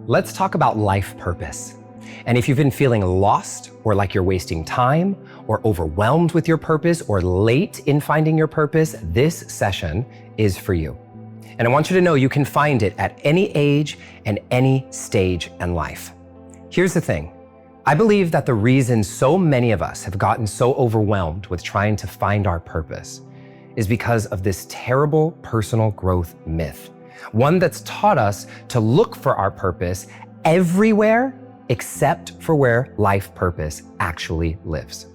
Let's talk about life purpose. And if you've been feeling lost or like you're wasting time or overwhelmed with your purpose or late in finding your purpose, this session is for you. And I want you to know you can find it at any age and any stage in life. Here's the thing. I believe that the reason so many of us have gotten so overwhelmed with trying to find our purpose is because of this terrible personal growth myth. One that's taught us to look for our purpose everywhere except for where life purpose actually lives.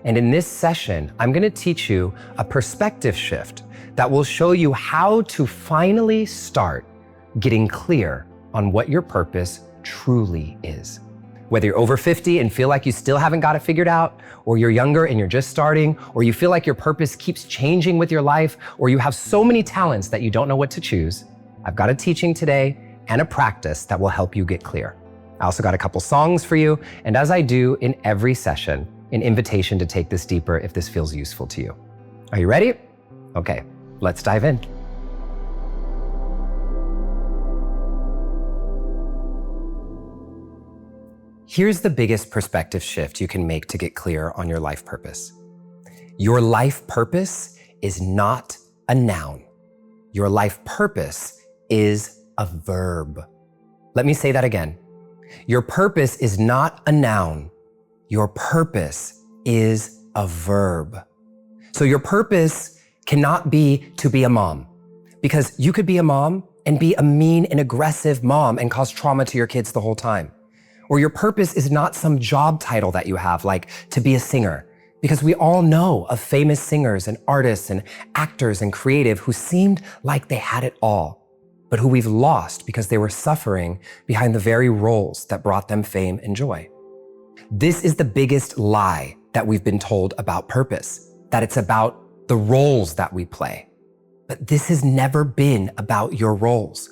And in this session, I'm going to teach you a perspective shift that will show you how to finally start getting clear on what your purpose truly is. Whether you're over 50 and feel like you still haven't got it figured out, or you're younger and you're just starting, or you feel like your purpose keeps changing with your life, or you have so many talents that you don't know what to choose, I've got a teaching today and a practice that will help you get clear. I also got a couple songs for you, and as I do in every session, an invitation to take this deeper if this feels useful to you. Are you ready? Okay, let's dive in. Here's the biggest perspective shift you can make to get clear on your life purpose. Your life purpose is not a noun. Your life purpose is a verb. Let me say that again. Your purpose is not a noun. Your purpose is a verb. So your purpose cannot be to be a mom, because you could be a mom and be a mean and aggressive mom and cause trauma to your kids the whole time. Or your purpose is not some job title that you have, like to be a singer, because we all know of famous singers and artists and actors and creative who seemed like they had it all, but who we've lost because they were suffering behind the very roles that brought them fame and joy. This is the biggest lie that we've been told about purpose, that it's about the roles that we play. But this has never been about your roles.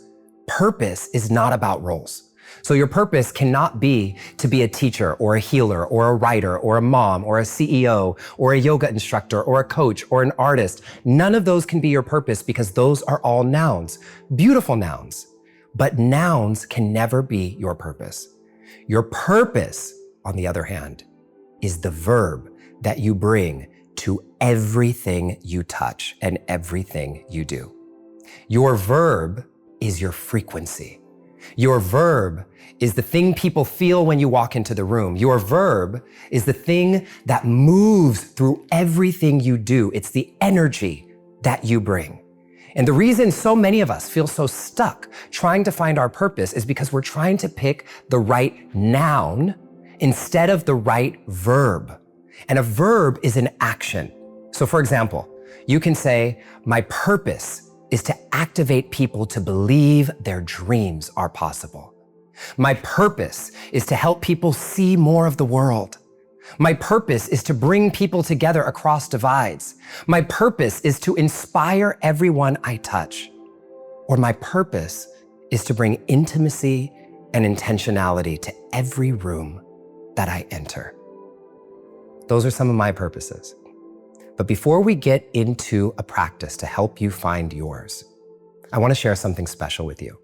Purpose is not about roles. So your purpose cannot be to be a teacher or a healer or a writer or a mom or a CEO or a yoga instructor or a coach or an artist. None of those can be your purpose because those are all nouns, beautiful nouns. But nouns can never be your purpose. Your purpose, on the other hand, is the verb that you bring to everything you touch and everything you do. Your verb is your frequency. Your verb is the thing people feel when you walk into the room. Your verb is the thing that moves through everything you do. It's the energy that you bring. And the reason so many of us feel so stuck trying to find our purpose is because we're trying to pick the right noun instead of the right verb. And a verb is an action. So for example, you can say, my purpose is to activate people to believe their dreams are possible. My purpose is to help people see more of the world. My purpose is to bring people together across divides. My purpose is to inspire everyone I touch. Or my purpose is to bring intimacy and intentionality to every room that I enter. Those are some of my purposes. But before we get into a practice to help you find yours, I want to share something special with you.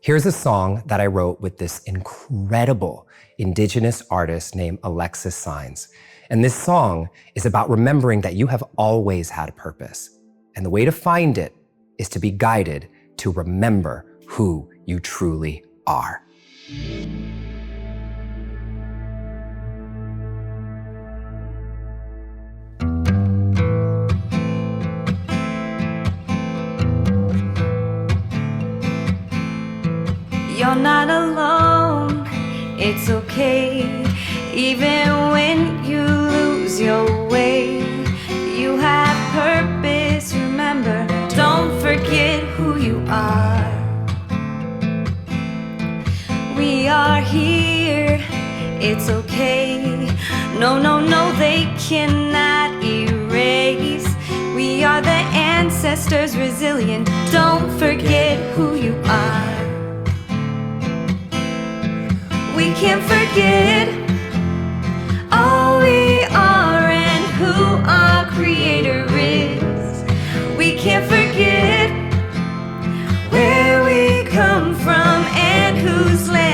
Here's a song that I wrote with this incredible Indigenous artist named Alexis Signs. And this song is about remembering that you have always had a purpose. And the way to find it is to be guided to remember who you truly are. You're not alone, it's okay. Even when you lose your way, you have purpose, remember, don't forget who you are. We are here, it's okay. No, no, no, they cannot erase. We are the ancestors, resilient, don't forget who you are. We can't forget all we are and who our creator is. We can't forget where we come from and whose land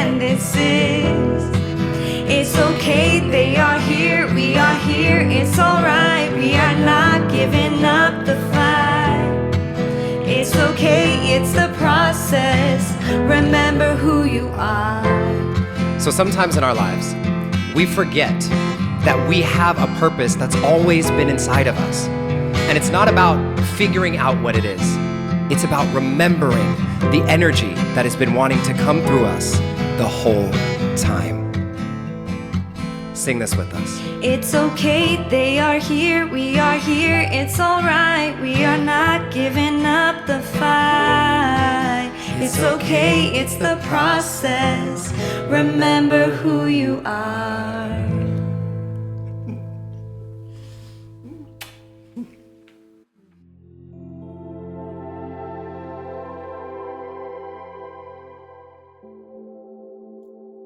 So sometimes in our lives, we forget that we have a purpose that's always been inside of us. And it's not about figuring out what it is. It's about remembering the energy that has been wanting to come through us the whole time. Sing this with us. It's okay, they are here, we are here, it's alright, we are not giving up the fight. It's okay, it's the process, remember who you are.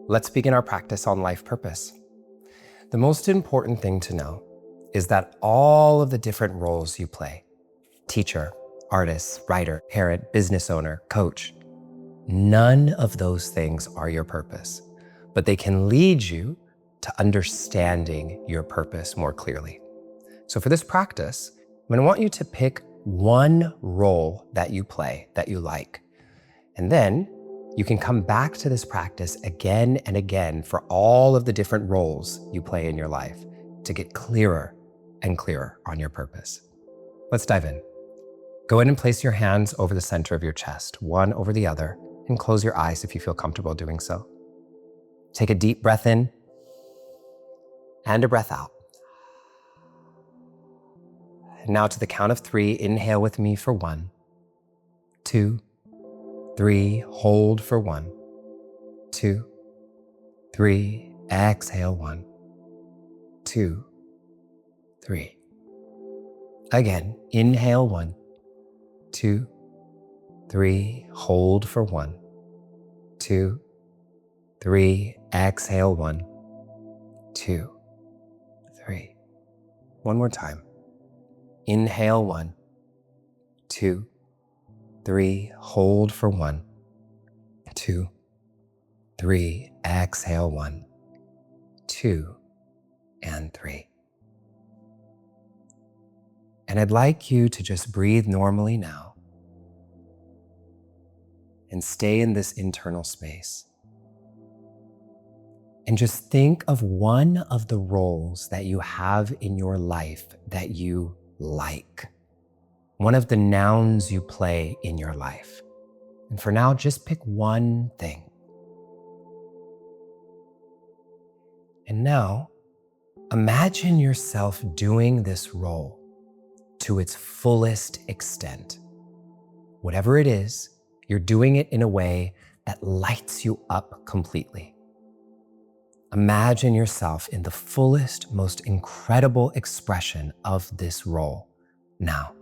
Let's begin our practice on life purpose. The most important thing to know is that all of the different roles you play, teacher, artist, writer, parent, business owner, coach, none of those things are your purpose, but they can lead you to understanding your purpose more clearly. So for this practice, I'm gonna want you to pick one role that you play that you like, and then you can come back to this practice again and again for all of the different roles you play in your life to get clearer and clearer on your purpose. Let's dive in. Go ahead and place your hands over the center of your chest, one over the other, and close your eyes if you feel comfortable doing so. Take a deep breath in and a breath out. And now to the count of 3, inhale with me for 1, 2, 3, hold for 1, 2, 3, exhale 1, 2, 3. Again, inhale 1, 2, 3, hold for 1, 2, 3, exhale 1, 2, 3. One more time. Inhale 1, 2, 3, hold for 1, 2, 3, exhale 1, 2, and 3. And I'd like you to just breathe normally now and stay in this internal space. And just think of one of the roles that you have in your life that you like. One of the nouns you play in your life. And for now, just pick one thing. And now, imagine yourself doing this role to its fullest extent. Whatever it is, you're doing it in a way that lights you up completely. Imagine yourself in the fullest, most incredible expression of this role now.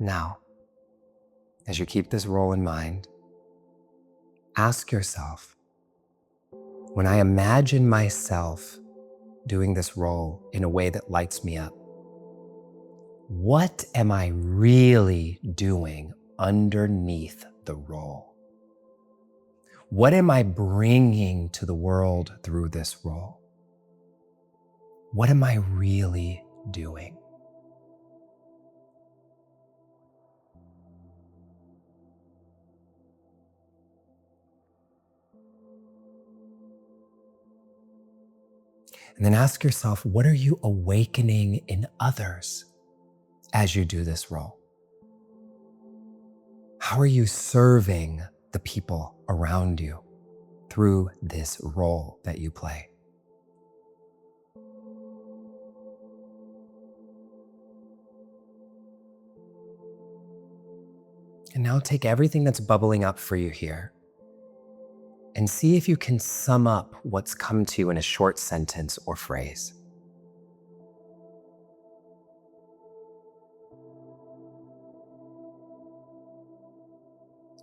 Now, as you keep this role in mind, ask yourself, when I imagine myself doing this role in a way that lights me up, what am I really doing underneath the role? What am I bringing to the world through this role? What am I really doing? And then ask yourself, what are you awakening in others as you do this role? How are you serving the people around you through this role that you play? And now take everything that's bubbling up for you here and see if you can sum up what's come to you in a short sentence or phrase.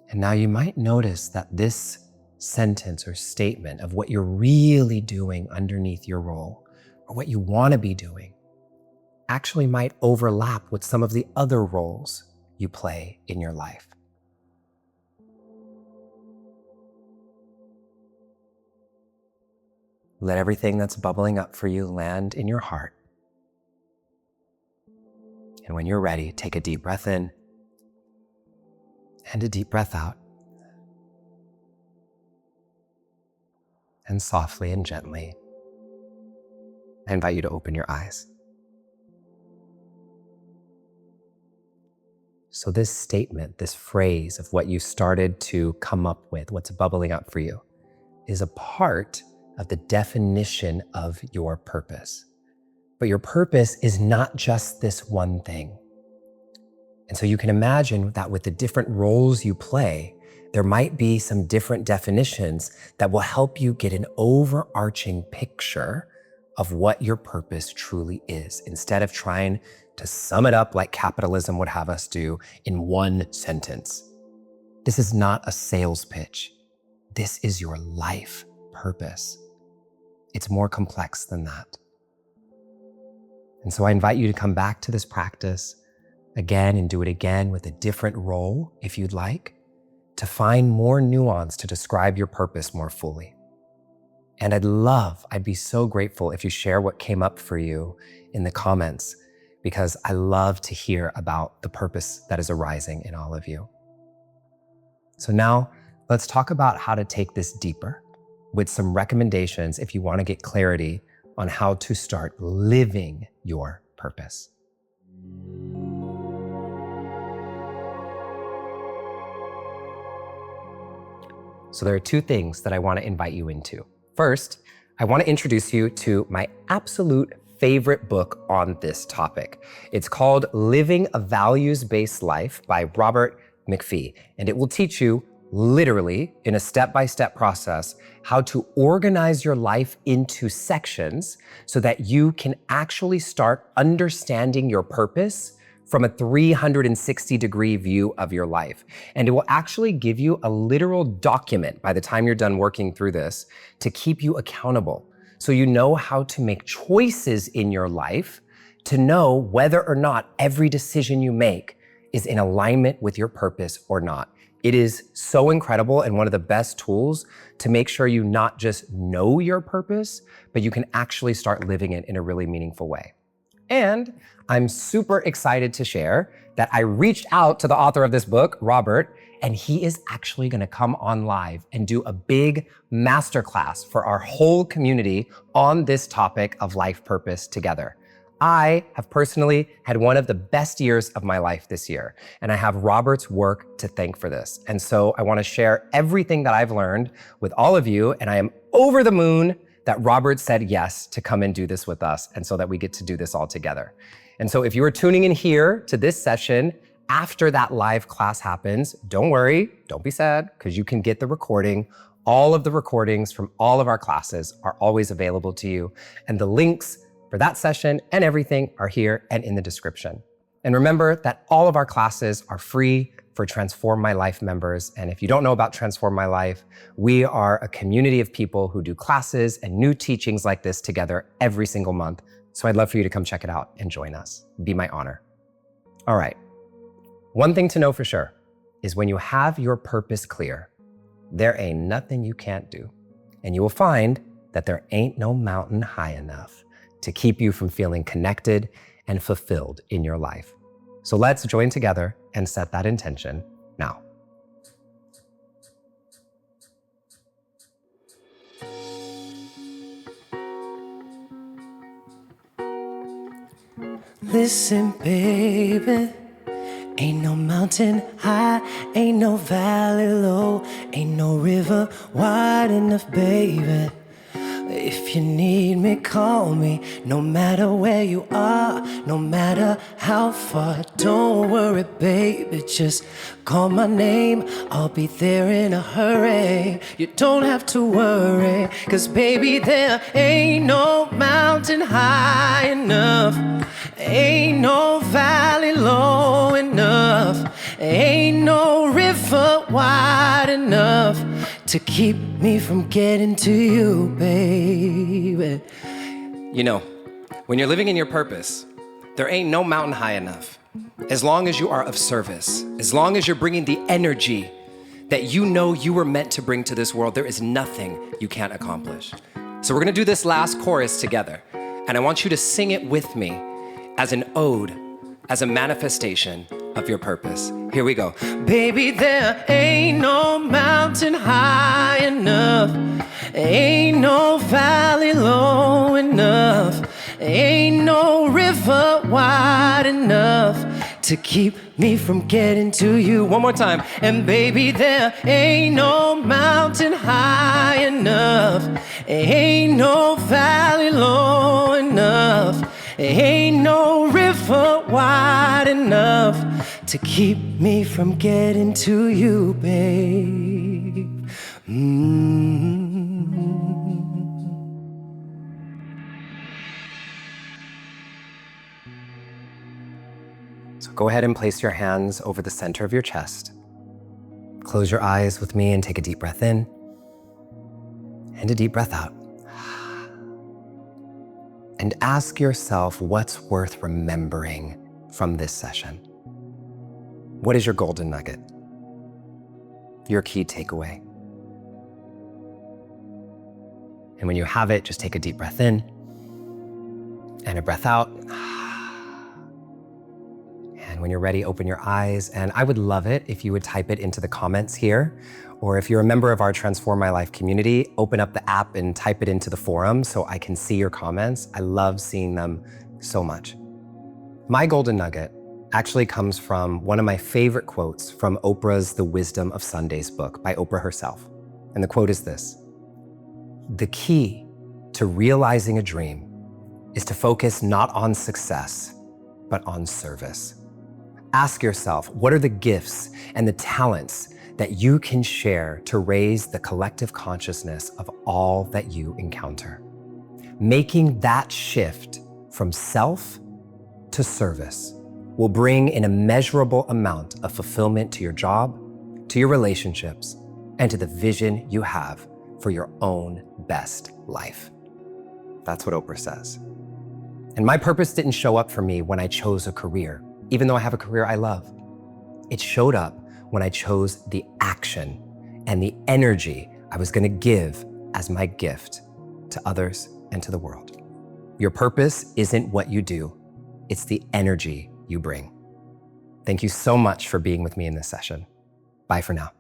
And now you might notice that this sentence or statement of what you're really doing underneath your role, or what you want to be doing, actually might overlap with some of the other roles you play in your life. Let everything that's bubbling up for you land in your heart. And when you're ready, take a deep breath in and a deep breath out. And softly and gently, I invite you to open your eyes. So this statement, this phrase of what you started to come up with, what's bubbling up for you, is a part of the definition of your purpose. But your purpose is not just this one thing. And so you can imagine that with the different roles you play, there might be some different definitions that will help you get an overarching picture of what your purpose truly is, instead of trying to sum it up like capitalism would have us do in one sentence. This is not a sales pitch. This is your life purpose. It's more complex than that. And so I invite you to come back to this practice again and do it again with a different role if you'd like, to find more nuance to describe your purpose more fully. And I'd be so grateful if you share what came up for you in the comments, because I love to hear about the purpose that is arising in all of you. So now let's talk about how to take this deeper with some recommendations if you want to get clarity on how to start living your purpose. So there are two things that I want to invite you into. First, I want to introduce you to my absolute favorite book on this topic. It's called Living a Values-Based Life by Robert McPhee, and it will teach you literally in a step-by-step process how to organize your life into sections so that you can actually start understanding your purpose from a 360-degree view of your life. And it will actually give you a literal document by the time you're done working through this to keep you accountable. So you know how to make choices in your life to know whether or not every decision you make is in alignment with your purpose or not. It is so incredible and one of the best tools to make sure you not just know your purpose, but you can actually start living it in a really meaningful way. And I'm super excited to share that I reached out to the author of this book, Robert, and he is actually going to come on live and do a big masterclass for our whole community on this topic of life purpose together. I have personally had one of the best years of my life this year, and I have Robert's work to thank for this. And so I want to share everything that I've learned with all of you, and I am over the moon that Robert said yes to come and do this with us, and so that we get to do this all together. And so if you are tuning in here to this session after that live class happens, don't worry, don't be sad, because you can get the recording. All of the recordings from all of our classes are always available to you, and the links for that session and everything are here and in the description. And remember that all of our classes are free for Transform My Life members. And if you don't know about Transform My Life, we are a community of people who do classes and new teachings like this together every single month. So I'd love for you to come check it out and join us. It'd be my honor. All right. One thing to know for sure is when you have your purpose clear, there ain't nothing you can't do. And you will find that there ain't no mountain high enough to keep you from feeling connected and fulfilled in your life. So let's join together and set that intention now. Listen, baby, ain't no mountain high, ain't no valley low, ain't no river wide enough, baby. If you need me, call me, no matter where you are, no matter how far. Don't worry, baby, just call my name, I'll be there in a hurry. You don't have to worry, 'cause baby, there ain't no mountain high enough, ain't no valley low enough, ain't no river wide enough to keep me from getting to you, baby. You know, when you're living in your purpose, there ain't no mountain high enough. As long as you are of service, as long as you're bringing the energy that you know you were meant to bring to this world, there is nothing you can't accomplish. So we're gonna do this last chorus together, and I want you to sing it with me as an ode, as a manifestation of your purpose. Here we go. Baby, there ain't no mountain high enough, ain't no valley low enough, ain't no river wide enough to keep me from getting to you. One more time. And baby, there ain't no mountain high enough, ain't no valley low enough, ain't no river wide enough to keep me from getting to you, babe. So go ahead and place your hands over the center of your chest. Close your eyes with me and take a deep breath in and a deep breath out. And ask yourself what's worth remembering from this session. What is your golden nugget? Your key takeaway? And when you have it, just take a deep breath in and a breath out. And when you're ready, open your eyes. And I would love it if you would type it into the comments here, or if you're a member of our Transform My Life community, open up the app and type it into the forum so I can see your comments. I love seeing them so much. My golden nugget actually comes from one of my favorite quotes from Oprah's The Wisdom of Sundays book by Oprah herself. And the quote is this: "The key to realizing a dream is to focus not on success, but on service." Ask yourself, what are the gifts and the talents that you can share to raise the collective consciousness of all that you encounter? Making that shift from self to service will bring an immeasurable amount of fulfillment to your job, to your relationships, and to the vision you have for your own best life. That's what Oprah says. And my purpose didn't show up for me when I chose a career, even though I have a career I love. It showed up when I chose the action and the energy I was gonna give as my gift to others and to the world. Your purpose isn't what you do, it's the energy you bring. Thank you so much for being with me in this session. Bye for now.